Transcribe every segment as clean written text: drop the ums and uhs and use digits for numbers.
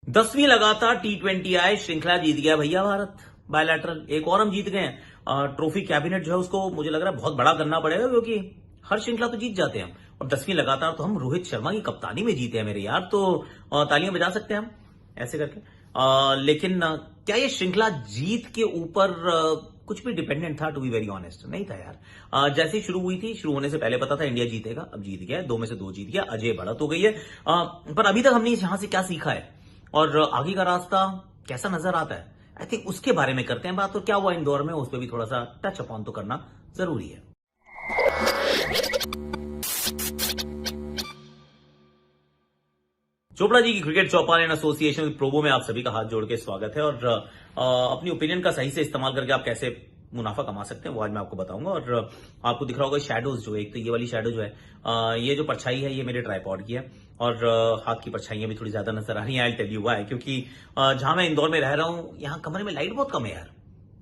10वीं लगातार T20I श्रृंखला जीत गया भैया भारत। बायलैटरल एक और हम जीत गए हैं। ट्रॉफी कैबिनेट जो है उसको मुझे लग रहा है बहुत बड़ा करना पड़ेगा, क्योंकि हर श्रृंखला तो जीत जाते हैं हम, और 10वीं लगातार तो हम रोहित शर्मा की कप्तानी में जीते हैं मेरे यार। तो तालियां बजा सकते हैं हम ऐसे करके। लेकिन क्या ये श्रृंखला जीत के ऊपर कुछ भी डिपेंडेंट था? टू बी वेरी ऑनेस्ट नहीं था यार। जैसे ही शुरू हुई थी, शुरू होने से पहले पता था इंडिया जीतेगा, अब जीत गया, 2 में से 2 जीत गया, अजय बढ़त हो गई है। पर अभी तक हमने यहां से क्या सीखा है और आगे का रास्ता कैसा नजर आता है, आई थिंक उसके बारे में करते हैं बात। तो क्या हुआ इंदौर में, उस पर भी थोड़ा सा टच अपॉन तो करना जरूरी है। चोपड़ा जी की cricket Chaupal and association with Probo में आप सभी का हाथ जोड़ के स्वागत है। और अपनी ओपिनियन का सही से इस्तेमाल करके आप कैसे मुनाफा कमा सकते हैं वो आज मैं आपको बताऊंगा। और आपको दिख रहा होगा शैडोज, जो एक तो ये वाली शैडो जो है, ये जो परछाई है ये मेरे ट्राइपॉड की है, और हाथ की परछाइयां भी थोड़ी ज्यादा नजर आ रही हैं। आई टेल यू व्हाई, क्योंकि जहां मैं इंदौर में रह रहा हूं यहाँ कमरे में लाइट बहुत कम है यार।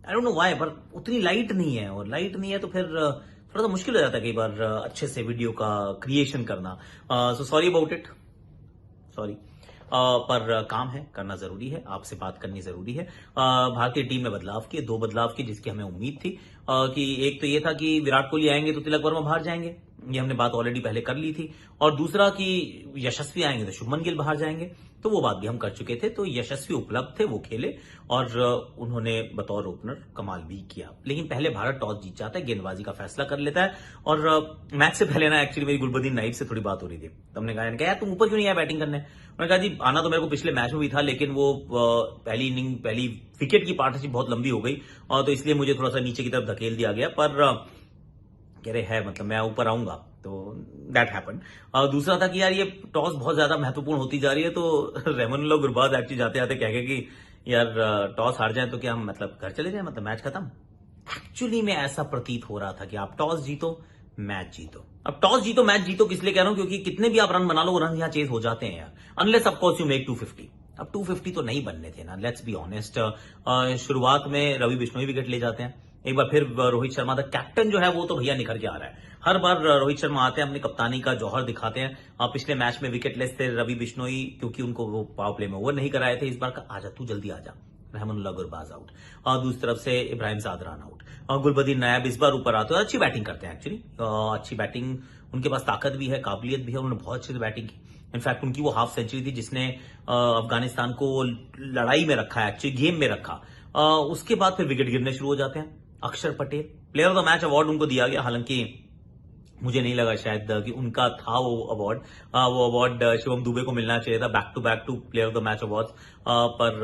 आई डोंट नो व्हाई, पर उतनी लाइट नहीं है, और लाइट नहीं है तो फिर थोड़ा सा मुश्किल हो जाता है कई बार अच्छे से वीडियो का क्रिएशन करना। So sorry about it, sorry. पर काम है, करना जरूरी है, आपसे बात करनी जरूरी है। भारतीय टीम में बदलाव किए, 2 बदलाव किए जिसकी हमें उम्मीद थी। कि एक तो ये था कि विराट कोहली आएंगे तो तिलक वर्मा बाहर जाएंगे, ये हमने बात ऑलरेडी पहले कर ली थी। और दूसरा कि यशस्वी आएंगे तो शुभमन गिल बाहर जाएंगे, तो वो बात भी हम कर चुके थे। तो यशस्वी उपलब्ध थे, वो खेले और उन्होंने बतौर ओपनर कमाल भी किया। लेकिन पहले भारत टॉस जीत जाता है, गेंदबाजी का फैसला कर लेता है। और मैच से पहले ना एक्चुअली मेरी गुलबदीन नाइब से थोड़ी बात हो रही थी, तो हमने कहा यार तुम ऊपर क्यों नहीं आया बैटिंग करने। उन्होंने कहा जी आना तो मेरे को पिछले मैच में भी था, लेकिन वो पहली इनिंग पहली विकेट की पार्टनरशिप बहुत लंबी हो गई, और तो इसलिए मुझे थोड़ा सा नीचे की तरफ धकेल दिया गया। पर कह रहे है मतलब मैं ऊपर आऊंगा, तो दैट हैपन। दूसरा था कि यार ये टॉस बहुत ज्यादा महत्वपूर्ण होती जा रही है, तो रहमानुल्लाह गुरबाज एक्चुअली जाते जाते कह गए कि यार टॉस हार जाए तो क्या हम मतलब घर चले जाए, मतलब मैच खत्म। एक्चुअली में ऐसा प्रतीत हो रहा था कि आप टॉस जीतो मैच जीतो। अब टॉस जीतो मैच जीतो किस लिए कह रहा हूं, क्योंकि कितने भी आप रन बना लो वो रन यहां चेज हो जाते हैं यार, unless of course you make 250। अब 250 तो नहीं बनने थे ना, लेट्स बी ऑनेस्ट। शुरुआत में रवि बिश्नोई विकेट ले जाते हैं, एक बार फिर रोहित शर्मा द कैप्टन जो है वो तो भैया निखर के आ रहा है। हर बार रोहित शर्मा आते हैं, अपनी कप्तानी का जौहर दिखाते हैं। पिछले मैच में विकेट लेस थे रवि बिश्नोई, क्योंकि उनको वो पावर प्ले में ओवर नहीं कराए थे। इस बार का आजा तू जल्दी आजा, रहमानुल्लाह गुरबाज आउट। दूसरी तरफ से इब्राहिम सादरान आउट। गुलबदीन नायब इस बार ऊपर आते हैं, अच्छी बैटिंग करते हैं एक्चुअली। अच्छी बैटिंग, उनके पास ताकत भी है, काबिलियत भी है, उन्होंने बहुत अच्छी बैटिंग की। इनफैक्ट उनकी वो हाफ सेंचुरी थी जिसने अफगानिस्तान को लड़ाई में रखा है, एक्चुअली गेम में रखा। उसके बाद फिर विकेट गिरने शुरू हो जाते हैं। अक्षर Patel player of the match award उनको दिया गया, हालांकि मुझे नहीं लगा शायद कि उनका था वो अवार्ड। वो अवार्ड शिवम दुबे को मिलना चाहिए था, back to player of the match award. पर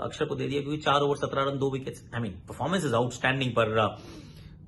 अक्षर को दे दिया, क्योंकि 4 over 17 run 2 wickets. I mean performance is outstanding. पर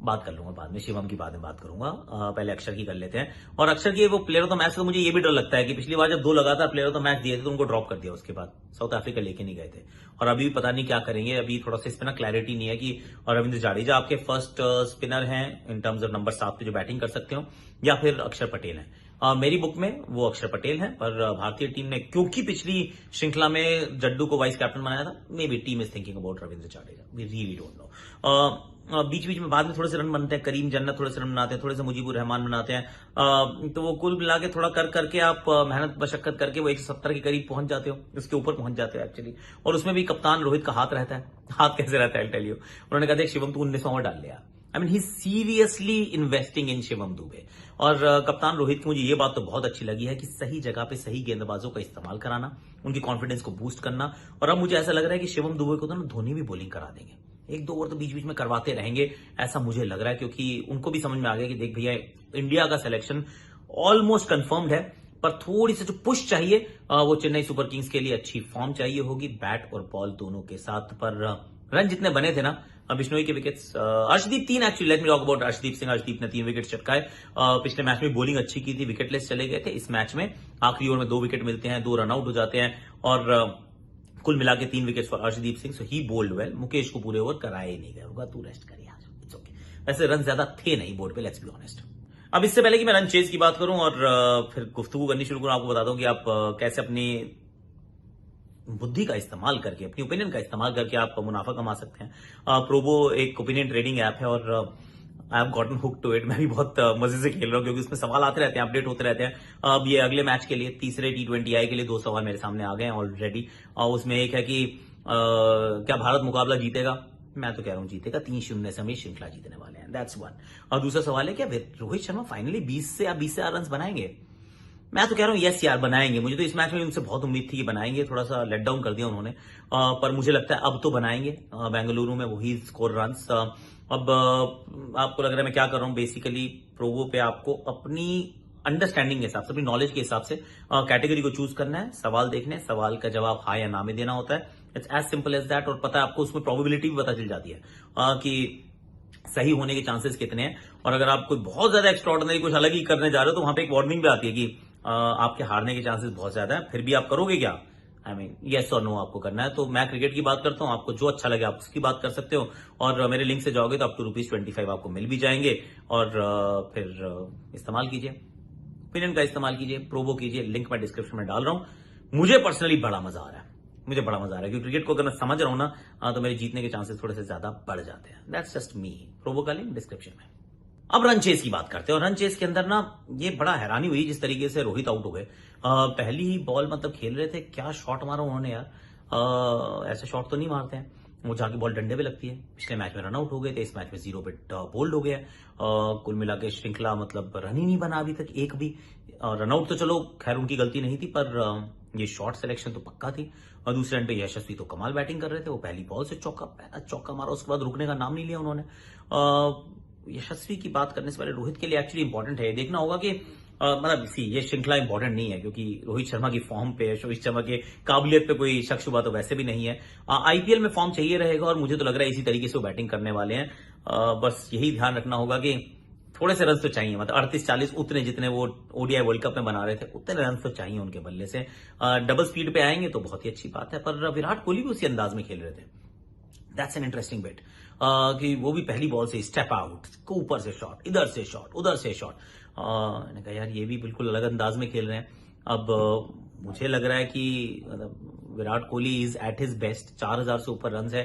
बात कर लूंगा बाद में, शिवम की बाद में बात करूंगा, पहले अक्षर की कर लेते हैं। और अक्षर की वो प्लेयर ऑफ द मैच, तो मुझे ये भी डर लगता है कि पिछली बार जब 2 लगातार प्लेयर ऑफ द मैच दिए थे तो उनको ड्रॉप कर दिया, उसके बाद साउथ अफ्रीका लेके नहीं गए थे। और अभी भी पता नहीं क्या करेंगे, अभी थोड़ा सा इस पे ना क्लैरिटी नहीं है कि रविंद्र जाडेजा आपके फर्स्ट स्पिनर हैं इन टर्म्स ऑफ नंबर 7 पे जो बैटिंग कर सकते हो, या फिर अक्षर पटेल हैं। मेरी बुक में वो अक्षर पटेल हैं, पर भारतीय टीम ने क्योंकि पिछली श्रृंखला में जड्डू को वाइस कैप्टन बनाया था, maybe team is thinking about Ravindra Jadeja, we really don't know. बीच बीच में बाद में थोड़े से रन बनते हैं, करीम जन्नत थोड़े से रन बनाते हैं, थोड़े से मुजीबुर रहमान बनाते हैं। तो वो कुल मिला के थोड़ा कर करके आप मेहनत मशक्कत करके वो 170 के करीब पहुंच जाते हो, उसके ऊपर पहुंच जाते हो एक्चुअली। और उसमें भी कप्तान रोहित का हाथ रहता है। हाथ कैसे रहता है टेल यू, उन्होंने कहा देख शिवम तू 19 ओवर डाल लिया। I mean he seriously investing in Shivam Dubey. और कप्तान रोहित की मुझे ये बात तो बहुत अच्छी लगी है कि सही जगह पे सही गेंदबाजों का इस्तेमाल कराना, उनकी कॉन्फिडेंस को बूस्ट करना। और अब मुझे ऐसा लग रहा है कि शिवम दुबे को तो ना धोनी भी बॉलिंग करा देंगे, 1-2 ओवर तो बीच बीच में करवाते रहेंगे, ऐसा मुझे लग रहा है। क्योंकि उनको भी समझ में आ गया कि देख भैया इंडिया का सिलेक्शन ऑलमोस्ट कंफर्म्ड है, पर थोड़ी सी जो पुश चाहिए वो चेन्नई सुपर किंग्स के लिए अच्छी फॉर्म चाहिए होगी, बैट और बॉल दोनों के साथ। पर रन जितने बने थे ना, बिश्नोई के wickets, Arshdeep 3 actually, let me talk about Arshdeep Singh. Arshdeep ने 3 विकेट चटकाए। पिछले मैच में बॉलिंग अच्छी की थी, विकेटलेस चले गए थे। इस मैच में आखिरी ओवर में 2 विकेट मिलते हैं, 2 रन आउट हो जाते हैं, और कुल मिला के 3 wicket for Arshdeep Singh. So he bowled well. Mukesh को पूरे ओवर कराए नहीं गए, होगा तू रेस्ट कर यार, इट्स ओके। वैसे रन ज्यादा थे नहीं बोर्ड पे, लेट्स बी ऑनेस्ट। अब इससे पहले कि मैं रन चेज की बात करूं और फिर गुफ्तगू करनी शुरू करूं, आपको बता दूं कि आप कैसे अपनी बुद्धि का इस्तेमाल करके, अपनी ओपिनियन का इस्तेमाल करके आप मुनाफा कमा सकते हैं। प्रोबो एक ओपिनियन ट्रेडिंग ऐप है, और I have gotten hook to it. मैं भी बहुत मजे से खेल रहा हूँ क्योंकि उसमें सवाल आते रहते हैं, अपडेट होते रहते हैं। अब ये अगले मैच के लिए, तीसरे T20I के लिए 2 सवाल मेरे सामने आ गए हैं ऑलरेडी। और उसमें एक है कि क्या भारत मुकाबला जीतेगा? मैं तो कह रहा हूं जीतेगा। 3-0 से हम ये श्रृंखला जीतने वाले हैं, दैट्स वन। और दूसरा सवाल है, क्या रोहित शर्मा फाइनली 20 से 20 रन बनाएंगे? मैं तो कह रहा हूं यस यार, बनाएंगे। मुझे तो इस मैच में उनसे बहुत उम्मीद थी कि बनाएंगे, थोड़ा सा लेट डाउन कर दिया उन्होंने। पर मुझे लगता है अब तो बनाएंगे। बेंगलुरु में वही स्कोर रन्स। अब आपको लग रहा है मैं क्या कर रहा हूं? बेसिकली प्रोवो पे आपको अपनी अंडरस्टैंडिंग के हिसाब से, अपनी नॉलेज के हिसाब से कैटेगरी को चूज करना है, सवाल देखने, सवाल का जवाब हाँ या ना में देना होता है। It's as simple as that. और पता है आपको उसमें प्रोबेबिलिटी भी पता चल जाती है कि सही होने के चांसेस कितने हैं। और अगर आप कोई बहुत ज्यादा एक्स्ट्राऑर्डिनरी कुछ अलग ही करने जा रहे हो तो वहां पे एक वार्निंग भी आती है कि आपके हारने के चांसेस बहुत ज्यादा है, फिर भी आप करोगे क्या? आई मीन येस और नो आपको करना है। तो मैं क्रिकेट की बात करता हूं, आपको जो अच्छा लगे आप उसकी बात कर सकते हो। और मेरे लिंक से जाओगे तो अप टू ₹25 आपको मिल भी जाएंगे। और फिर इस्तेमाल कीजिए, ओपिनियन का इस्तेमाल कीजिए, प्रोवो कीजिए। लिंक मैं डिस्क्रिप्शन में डाल रहा हूं। मुझे पर्सनली बड़ा मजा आ रहा है, मुझे बड़ा मजा आ रहा है क्योंकि क्रिकेट को अगर मैं समझ रहा हूं ना तो मेरे जीतने के चांसेस थोड़े से ज्यादा बढ़ जाते हैं। दैट्स जस्ट मी। प्रोवो का लिंक डिस्क्रिप्शन में। अब रन चेस की बात करते हैं। और रन चेस के अंदर ना ये बड़ा हैरानी हुई जिस तरीके से रोहित आउट हो गए। पहली ही बॉल मतलब खेल रहे थे, क्या शॉट मारा उन्होंने यार। ऐसे शॉट तो नहीं मारते हैं। वो जाके बॉल डंडे पे लगती है। पिछले मैच में रन आउट हो गए थे, इस मैच में 0 पे बोल्ड हो गया। कुल मिला के श्रृंखला मतलब रन ही नहीं बना अभी तक एक भी। रन आउट तो चलो खैर उनकी गलती नहीं थी, पर ये शॉर्ट सिलेक्शन तो पक्का थी। और दूसरे एंड पे यशस्वी तो कमाल बैटिंग कर रहे थे। वो पहली बॉल से चौका मारा, उसके बाद रुकने का नाम नहीं लिया उन्होंने। यशस्वी की बात करने से पहले रोहित के लिए एक्चुअली इंपॉर्टेंट है, ये देखना होगा कि मतलब ये श्रृंखला इंपॉर्टेंट नहीं है क्योंकि रोहित शर्मा की फॉर्म पे, रोहित शर्मा के काबिलियत पे कोई शक शुबा तो वैसे भी नहीं है। आईपीएल में फॉर्म चाहिए रहेगा और मुझे तो लग रहा है इसी तरीके से वो बैटिंग करने वाले हैं। बस यही ध्यान रखना होगा कि थोड़े से रन तो चाहिए, मतलब 38-40 उतने जितने वो ओडीआई वर्ल्ड कप में बना रहे थे उतने रन तो चाहिए उनके बल्ले से। डबल स्पीड पे आएंगे तो बहुत ही अच्छी बात है। पर विराट कोहली भी उसी अंदाज में खेल रहे थे। दैट्स एन इंटरेस्टिंग बेट कि वो भी पहली बॉल से स्टेप आउट, ऊपर से शॉट, इधर से शॉट, उधर से शॉट। मैंने कहा यार ये भी बिल्कुल अलग अंदाज में खेल रहे हैं। अब मुझे लग रहा है कि मतलब Virat Kohli is at his best. 4000 से ऊपर रन है।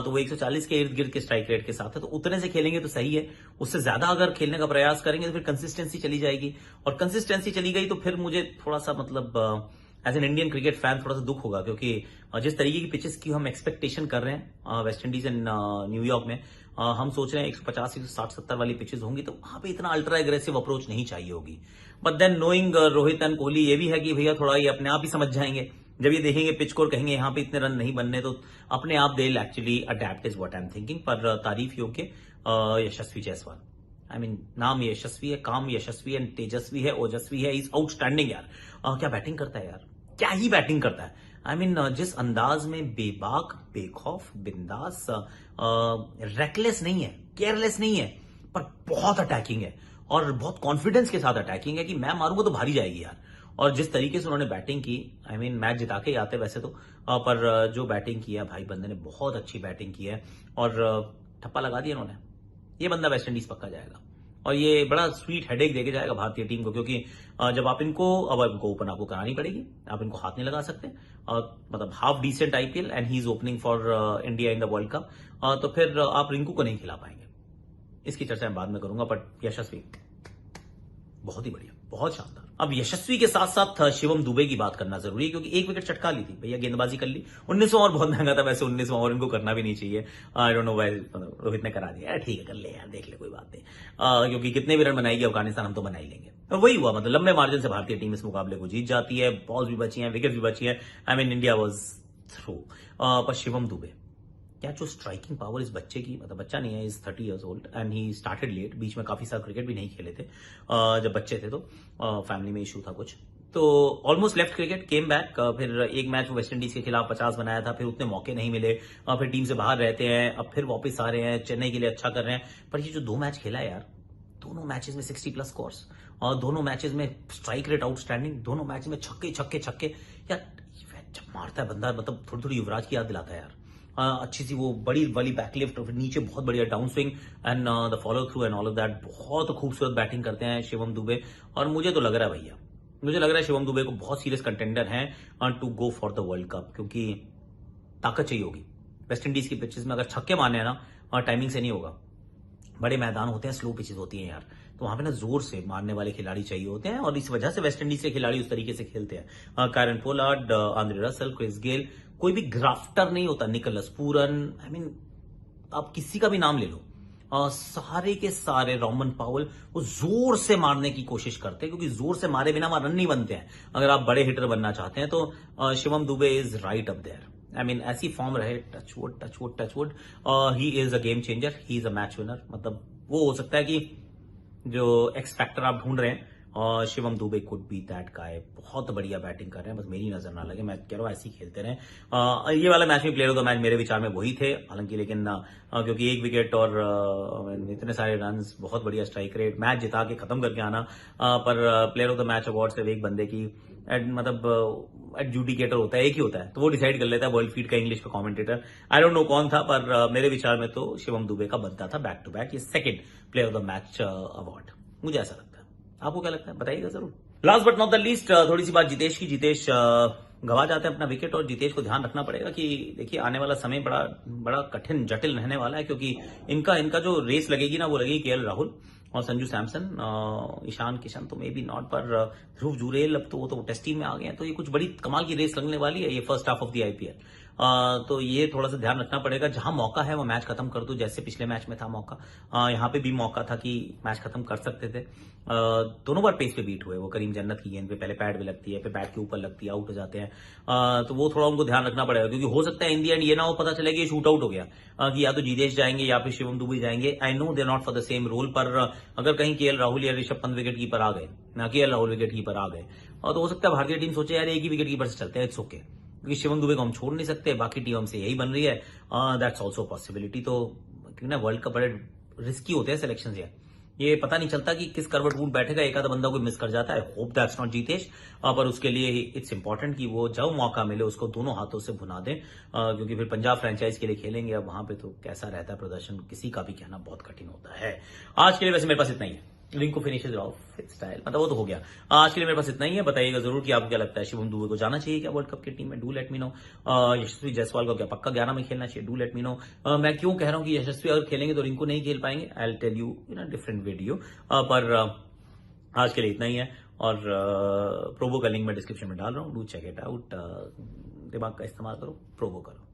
तो वो 140 के इर्द गिर्द के स्ट्राइक रेट के साथ है, तो उतने से खेलेंगे तो सही है। उससे ज्यादा अगर खेलने का प्रयास करेंगे तो फिर कंसिस्टेंसी चली जाएगी। और कंसिस्टेंसी चली गई तो फिर मुझे थोड़ा सा मतलब as an Indian cricket fan थोड़ा सा दुख होगा क्योंकि जिस तरीके की पिचेस की हम एक्सपेक्टेशन कर रहे हैं वेस्ट इंडीज एंड न्यूयॉर्क में, हम सोच रहे हैं 150, 160, 170 वाली पिचेस होंगी तो वहां पे इतना अल्ट्रा एग्रेसिव अप्रोच नहीं चाहिए होगी। But then knowing Rohit and Kohli ये भी है कि भैया थोड़ा ये अपने आप ही समझ जाएंगे। जब ये देखेंगे पिच को और कहेंगे यहाँ पे इतने रन नहीं बनने, तो अपने आप they actually adapt is what I am thinking. पर तारीफ योग्य यशस्वी जायसवाल। आई मीन नाम यशस्वी है, काम यशस्वी है, तेजस्वी है, ओजस्वी है, इज आउटस्टैंडिंग यार। क्या बैटिंग करता है यार, क्या ही बैटिंग करता है। आई मीन जिस अंदाज में बेबाक, बेखौफ, बिंदास, रेकलेस नहीं है, केयरलेस नहीं है, पर बहुत अटैकिंग है और बहुत कॉन्फिडेंस के साथ अटैकिंग है कि मैं मारूंगा तो भारी जाएगी यार। और जिस तरीके से उन्होंने बैटिंग की, आई मीन मैच जिता के ही आते वैसे तो, पर जो बैटिंग की है भाई बंदे ने बहुत अच्छी बैटिंग की है। और ठप्पा लगा दिया उन्होंने। ये बंदा वेस्ट इंडीज पक्का जाएगा और ये बड़ा स्वीट हेडेक देके जाएगा भारतीय टीम को क्योंकि जब आप इनको ओपन आपको करानी पड़ेगी, आप इनको हाथ नहीं लगा सकते। मतलब half decent IPL and he is opening for India in the world cup, तो फिर आप रिंकू को नहीं खिला पाएंगे। इसकी चर्चा मैं बाद में करूंगा। बट यशस्वी बहुत ही बढ़िया, बहुत शानदार। अब यशस्वी के साथ साथ शिवम दुबे की बात करना जरूरी है क्योंकि एक विकेट चटका ली थी भैया, गेंदबाजी कर ली। 19 ओवर बहुत महंगा था वैसे, 19 ओवर इनको करना भी नहीं चाहिए। I don't know why Rohit ने करा दिया। ठीक है कर ले यार, देख ले कोई बात नहीं। क्योंकि कितने भी रन बनाएगी अफगानिस्तान हम तो बना ही लेंगे। वही हुआ, मतलब लंबे मार्जिन से भारतीय टीम इस मुकाबले को जीत जाती है। बॉल्स भी बची हैं, विकेट भी बची है। I mean India was through. पर शिवम दुबे क्या जो स्ट्राइकिंग पावर इस बच्चे की, मतलब बच्चा नहीं है, is 30 years old and he started late. बीच में काफी साल क्रिकेट भी नहीं खेले थे जब बच्चे थे, तो फैमिली में इशू था कुछ, तो almost left cricket, came back. फिर एक मैच वेस्ट इंडीज के खिलाफ 50 बनाया था, फिर उतने मौके नहीं मिले, फिर टीम से बाहर रहते हैं, अब फिर वापस आ रहे हैं, चेन्नई के लिए अच्छा कर रहे हैं। पर ये जो 2 मैच खेला है यार, दोनों मैचेस में 60+ स्कोर्स और दोनों मैचेस में स्ट्राइक रेट आउटस्टैंडिंग, दोनों मैच में छक्के छक्के छक्के। यार जब मारता है बंदा, मतलब थोड़ी थोड़ी युवराज की याद दिलाता है यार। अच्छी सी वो बड़ी वाली बैकलिफ्ट, नीचे बहुत बढ़िया down swing and the follow through and all of that. बहुत खूबसूरत बैटिंग करते हैं शिवम दुबे। और मुझे तो लग रहा है भैया, मुझे लग रहा है शिवम दुबे को बहुत सीरियस कंटेंडर हैं to go for the world cup, क्योंकि ताकत चाहिए होगी। वेस्ट इंडीज की पिचेस में अगर छक्के मारने हैं ना, टाइमिंग से नहीं होगा। बड़े मैदान होते हैं, स्लो पिचेस होती हैं यार, तो वहां पे ना जोर से मारने वाले खिलाड़ी चाहिए होते हैं और इस वजह से वेस्ट इंडीज के खिलाड़ी उस तरीके से खेलते हैं। Kieron Pollard, Andre Russell, Chris Gayle, कोई भी ग्राफ्टर नहीं होता, निकोलस पूरन, आई मीन आप किसी का भी नाम ले लो, सारे के सारे रोमन पावल वो जोर से मारने की कोशिश करते हैं, क्योंकि जोर से मारे बिना वहां रन नहीं बनते हैं। अगर आप बड़े हिटर बनना चाहते हैं तो Shivam Dube is right up there. I mean ऐसी फॉर्म रहे, touchwood touchwood touchwood, he is a game changer, he is a match winner. मतलब वो हो सकता है कि जो एक्स फैक्टर आप ढूंढ रहे हैं, और Shivam Dubey could be that guy. बहुत बढ़िया बैटिंग कर रहे हैं, बस मेरी नजर ना लगे, मैं कह रहा हूँ ऐसे ही खेलते रहे। ये वाला मैच में प्लेयर ऑफ द मैच मेरे विचार में वही थे, हालांकि लेकिन क्योंकि एक विकेट और इतने सारे रन, बहुत बढ़िया स्ट्राइक रेट, मैच जिता के खत्म करके आना, पर player of the match award सिर्फ एक बंदे की मतलब एडजुडिकेटर होता है, एक ही होता है, तो वो डिसाइड कर लेता है, वर्ल्ड फीड का इंग्लिश का कमेंटेटर। आई डोंट नो कौन था, पर मेरे विचार में तो शिवम दुबे का बनता था बैक टू बैक ये second player of the match award, मुझे ऐसा लगता है। आपको क्या लगता है, बताइएगा जरूर। Last but not the least, थोड़ी सी बात जितेश की। जितेश गवा जाते हैं अपना विकेट, और जितेश को ध्यान रखना पड़ेगा कि देखिए आने वाला समय बड़ा बड़ा कठिन जटिल रहने वाला है, क्योंकि इनका जो रेस लगेगी ना, वो लगेगी केएल राहुल और संजू सैमसन, ईशान किशन तो मे बी नॉट, पर ध्रुव जुरेल अब तो वो तो टेस्ट टीम में आ गए हैं, तो ये कुछ बड़ी कमाल की रेस लगने वाली है ये first half of the IPL. तो ये थोड़ा सा ध्यान रखना पड़ेगा, जहां मौका है वो मैच खत्म कर दो, जैसे पिछले मैच में था मौका, यहाँ पे भी मौका था कि मैच खत्म कर सकते थे। दोनों बार पेस पे बीट हुए, वो करीम जन्नत की गेंद पे पहले पैड पे लगती है, फिर बैट के ऊपर लगती है, आउट हो जाते हैं। तो वो थोड़ा उनको ध्यान रखना पड़ेगा, क्योंकि हो सकता है इन दी एंड ये ना हो पता चले कि ये शूट आउट हो गया, कि या तो जितेश जाएंगे या फिर शिवम दुबे जाएंगे। I know they not for the same role, पर अगर कहीं केएल राहुल या ऋषभ पंत विकेट कीपर आ गए, ना केएल राहुल विकेट कीपर आ गए, और तो हो सकता है भारतीय टीम सोचे यार एक ही विकेट कीपर से चलते हैं, इट्स ओके, क्योंकि शिवम दुबे को हम छोड़ नहीं सकते, बाकी टीम हमसे यही बन रही है, दैट्स ऑल्सो पॉसिबिलिटी। तो क्योंकि ना वर्ल्ड कप बड़े रिस्की होते हैं सिलेक्शन, ये पता नहीं चलता कि किस करवट रूट बैठेगा, एक आधा बंदा कोई मिस कर जाता है। होप दैट्स नॉट जितेश, पर उसके लिए इट्स इंपॉर्टेंट कि वो जब मौका मिले उसको दोनों हाथों से भुना दें, क्योंकि फिर पंजाब फ्रेंचाइज के लिए खेलेंगे, अब वहां पे तो कैसा रहता है प्रदर्शन किसी का भी कहना बहुत कठिन होता है। आज के लिए वैसे मेरे पास इतना ही है, लिंक फिनिशेज ऑफ स्टाइल, मतलब वो तो हो गया। आज के लिए मेरे पास इतना ही है, बताइएगा जरूर कि आपको क्या लगता है, शिवम दुबे को जाना चाहिए क्या वर्ल्ड कप की टीम में, डू लेट मी नो। यशस्वी जायसवाल को क्या पक्का 11 में खेलना चाहिए, डू लेट मी नो। मैं क्यों कह रहा हूं कि यशस्वी अगर खेलेंगे तो रिंकू नहीं खेल पाएंगे, I will tell you in a different video. पर आज के लिए इतना ही है, और प्रोबो का लिंक मैं डिस्क्रिप्शन में डाल रहा हूँ, डू चेक इट आउट। दिमाग का इस्तेमाल करो, प्रोबो करो।